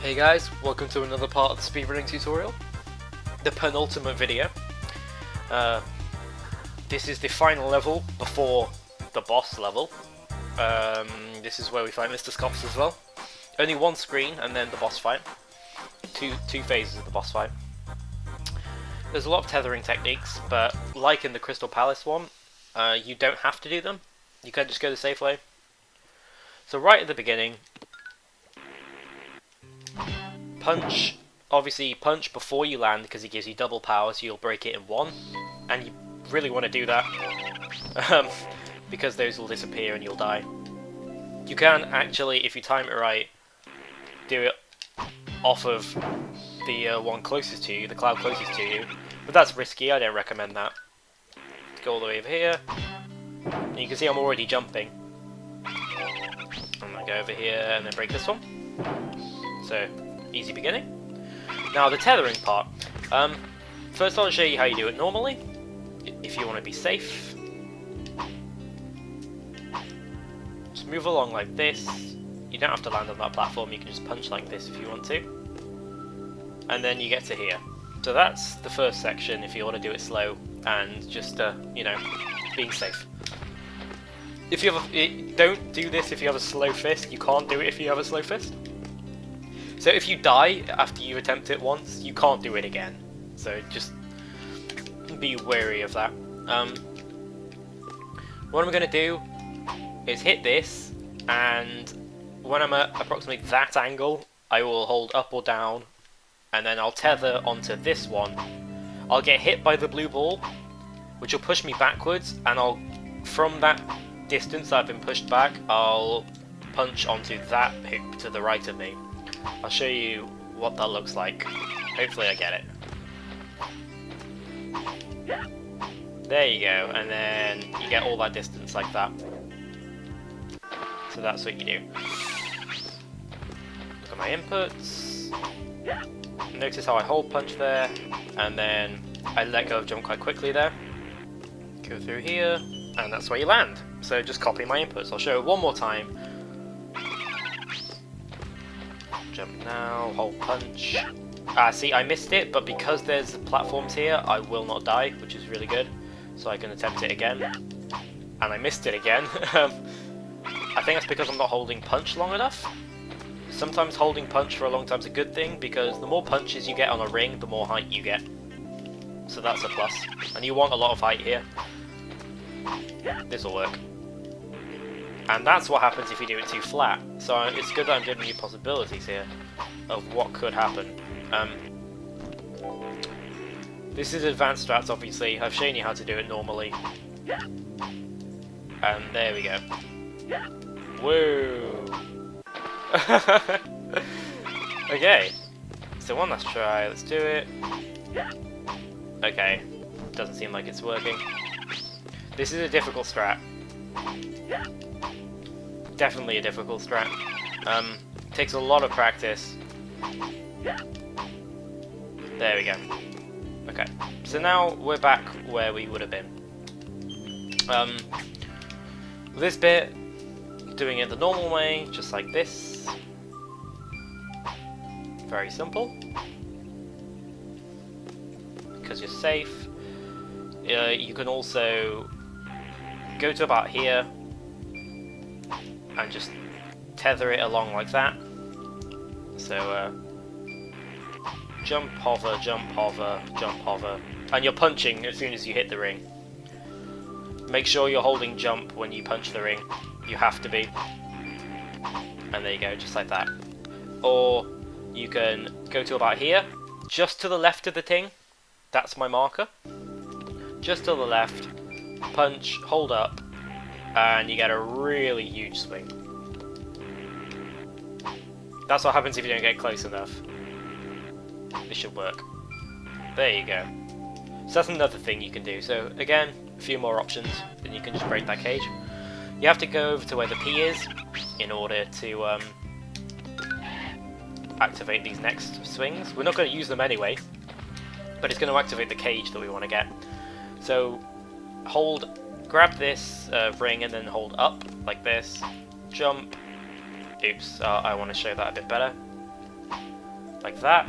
Hey guys, welcome to another part of the speedrunning tutorial. The penultimate video. This is the final level before the boss level. This is where we fight Mr. Skops as well. Only one screen and then the boss fight. Two phases of the boss fight. There's a lot of tethering techniques, but like in the Crystal Palace one, you don't have to do them. You can just go the safe way. So right at the beginning, punch, obviously punch before you land because it gives you double power, so you'll break it in one, and you really want to do that because those will disappear and you'll die. You can actually, if you time it right, do it off of the one closest to you, the cloud closest to you, but that's risky. I don't recommend that. Go all the way over here, and you can see I'm already jumping. I'm gonna go over here and then break this one. So easy beginning. Now the tethering part. First I'll show you how you do it normally, if you want to be safe. Just move along like this. You don't have to land on that platform, you can just punch like this if you want to. And then you get to here. So that's the first section if you want to do it slow and just, you know, being safe. If you have don't do this if you have a slow fist, you can't do it if you have a slow fist. So if you die after you attempt it once, you can't do it again. So just be wary of that. What I'm going to do is hit this, and when I'm at approximately that angle, I will hold up or down, and then I'll tether onto this one. I'll get hit by the blue ball, which will push me backwards, and from that distance I've been pushed back, I'll punch onto that hoop to the right of me. I'll show you what that looks like. Hopefully I get it. There you go, and then you get all that distance like that. So that's what you do. Look at my inputs. Notice how I hold punch there, and then I let go of jump quite quickly there. Go through here, and that's where you land. So just copy my inputs. I'll show it one more time. Jump now, hold punch. See, I missed it, but because there's platforms here, I will not die, which is really good. So I can attempt it again. And I missed it again. I think that's because I'm not holding punch long enough. Sometimes holding punch for a long time is a good thing, because the more punches you get on a ring, the more height you get. So that's a plus. And you want a lot of height here. This will work. And that's what happens if you do it too flat. So it's good that I'm giving you possibilities here of what could happen. This is advanced strats, obviously. I've shown you how to do it normally. And there we go. Whoa! Okay. So one last try. Let's do it. Okay. Doesn't seem like it's working. This is a difficult strat. Definitely a difficult strat. Takes a lot of practice. There we go. Okay, so now we're back where we would have been. This bit, doing it the normal way, just like this. Very simple. Because you're safe. You can also go to about here and just tether it along like that. So jump, hover, jump, hover, jump, hover, and you're punching as soon as you hit the ring. Make sure you're holding jump when you punch the ring. You have to be. And there you go, just like that. Or you can go to about here, just to the left of the thing. That's my marker. Just to the left, punch, hold up, and you get a really huge swing. That's what happens if you don't get close enough. This should work. There you go. So that's another thing you can do. So again, a few more options, then you can just break that cage. You have to go over to where the P is in order to activate these next swings. We're not going to use them anyway, but it's going to activate the cage that we want to get. So grab this ring and then hold up like this, jump, Oops, I want to show that a bit better. like that.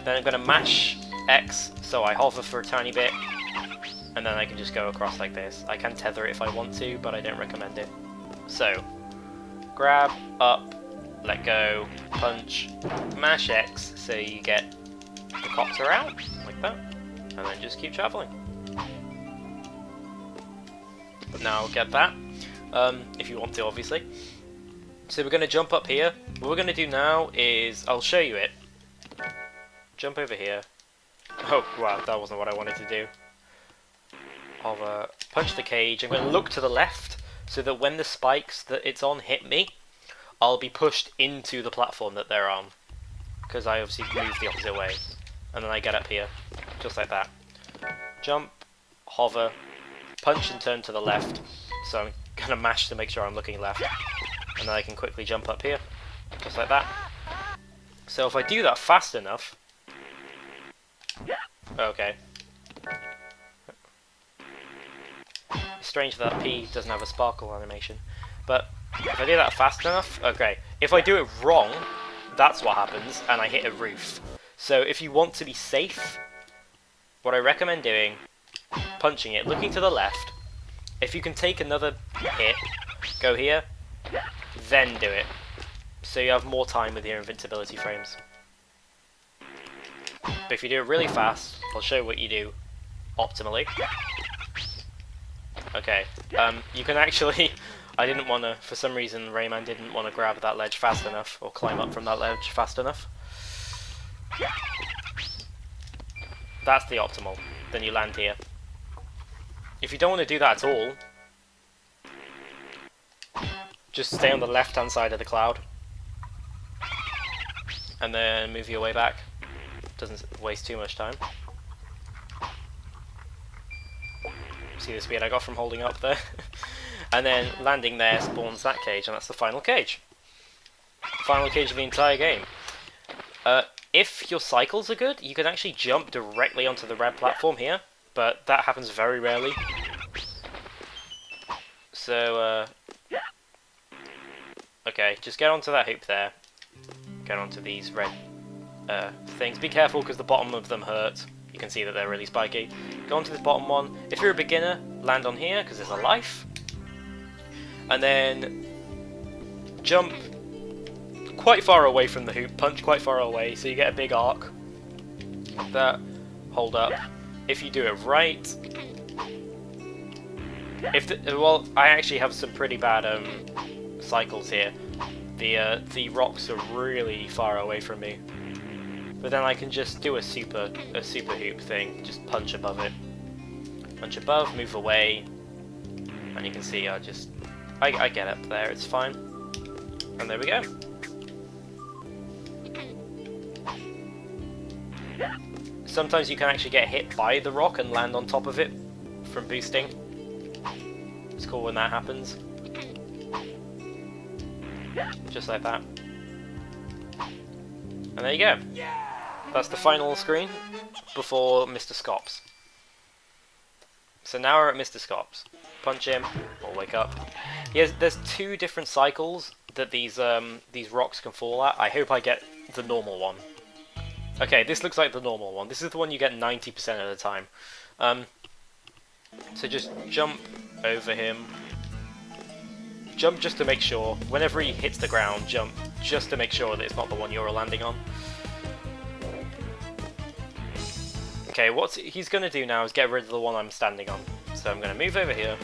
Then I'm going to mash X so I hover for a tiny bit, and then I can just go across like this. I can tether it if I want to, but I don't recommend it. So, grab, up, let go, punch, mash X so you get the copter out, like that, and then just keep travelling. But now get that, if you want to, obviously. So we're going to jump up here. What we're going to do now is, I'll show you it. Jump over here. Oh, wow, that wasn't what I wanted to do. I'll punch the cage. I'm going to look to the left, so that when the spikes that it's on hit me, I'll be pushed into the platform that they're on. Because I obviously move the opposite way. And then I get up here, just like that. Jump, hover, punch and turn to the left. So I'm going to mash to make sure I'm looking left. And then I can quickly jump up here, just like that. So if I do that fast enough... Okay. It's strange that P doesn't have a sparkle animation. But if I do that fast enough... Okay, if I do it wrong, that's what happens, and I hit a roof. So if you want to be safe, what I recommend doing, punching it, looking to the left. If you can take another hit, go here, then do it. So you have more time with your invincibility frames. But if you do it really fast, I'll show you what you do optimally. Okay, you can actually... I didn't want to, for some reason Rayman didn't want to grab that ledge fast enough, or climb up from that ledge fast enough. That's the optimal. Then you land here. If you don't want to do that at all, just stay on the left hand side of the cloud. And then move your way back. Doesn't waste too much time. See the speed I got from holding up there? And then landing there spawns that cage, and that's the final cage. Final cage of the entire game. If your cycles are good, you can actually jump directly onto the red platform here, but that happens very rarely. So, okay, just get onto that hoop there. Get onto these red things. Be careful because the bottom of them hurt. You can see that they're really spiky. Go onto this bottom one. If you're a beginner, land on here because there's a life. And then jump quite far away from the hoop, punch quite far away, so you get a big arc. Like that. Hold up. If you do it right, well, I actually have some pretty bad cycles here. The rocks are really far away from me, but then I can just do a super hoop thing. Just punch above it, punch above, move away, and you can see I get up there. It's fine, and there we go. Sometimes you can actually get hit by the rock and land on top of it from boosting. It's cool when that happens. Just like that. And there you go. That's the final screen before Mr. Skops. So now we're at Mr. Skops. Punch him, or wake up. There's two different cycles that these rocks can fall at. I hope I get the normal one. Okay, this looks like the normal one. This is the one you get 90% of the time. So just jump over him. Jump just to make sure. Whenever he hits the ground, jump just to make sure that it's not the one you're landing on. Okay, what he's going to do now is get rid of the one I'm standing on. So I'm going to move over here.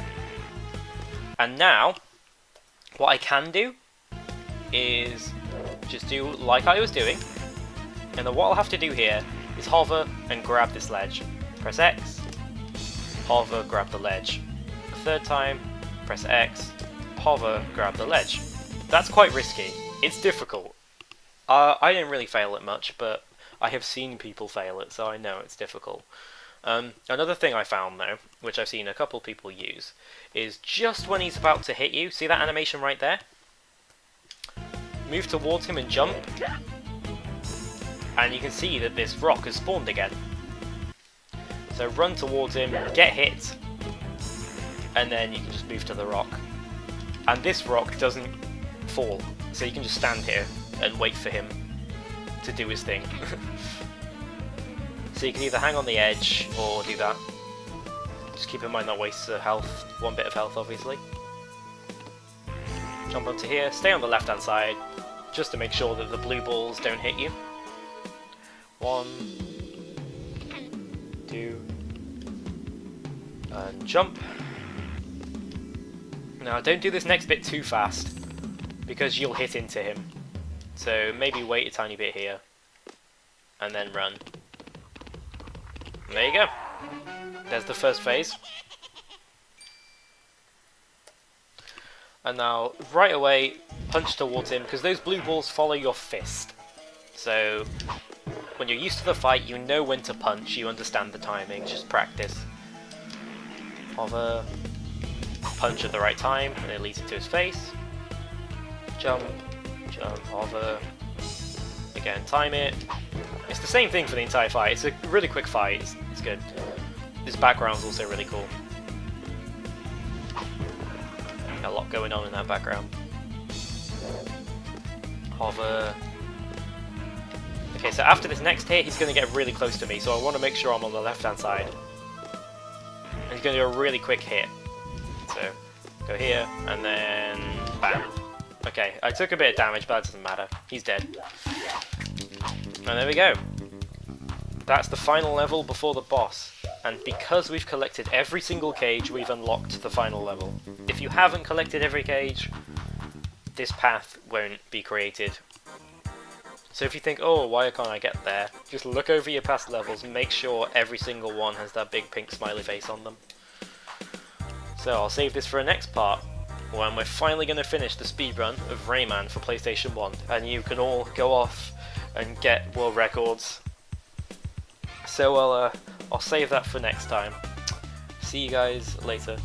And now, what I can do is just do like I was doing. And then what I'll have to do here is hover and grab this ledge. Press X, hover, grab the ledge. The third time, press X, hover, grab the ledge. That's quite risky. It's difficult. I didn't really fail it much, but I have seen people fail it, so I know it's difficult. Another thing I found though, which I've seen a couple people use, is just when he's about to hit you, see that animation right there? Move towards him and jump. And you can see that this rock has spawned again. So run towards him, get hit, and then you can just move to the rock. And this rock doesn't fall, so you can just stand here and wait for him. to do his thing. So you can either hang on the edge or do that. Just keep in mind that wastes health, 1 bit of health obviously. Jump up to here, stay on the left hand side, just to make sure that the blue balls don't hit you. 1, 2, and jump. Now don't do this next bit too fast, because you'll hit into him. So maybe wait a tiny bit here, and then run. And there you go. There's the first phase. And now, right away, punch towards him, because those blue balls follow your fist. So, when you're used to the fight, you know when to punch, you understand the timing, just practice. Hover, punch at the right time, and it leads into his face. Jump, jump, hover. Again, time it. It's the same thing for the entire fight. It's a really quick fight, it's good. This background's also really cool. A lot going on in that background. Hover. Okay, so after this next hit, he's going to get really close to me, so I want to make sure I'm on the left-hand side. And he's going to do a really quick hit. So, go here, and then bam. Okay, I took a bit of damage, but that doesn't matter. He's dead. And there we go. That's the final level before the boss. And because we've collected every single cage, we've unlocked the final level. If you haven't collected every cage, this path won't be created. So if you think, oh, why can't I get there? Just look over your past levels and make sure every single one has that big pink smiley face on them. So I'll save this for a next part, when we're finally going to finish the speedrun of Rayman for PlayStation 1, and you can all go off and get world records. So I'll save that for next time. See you guys later.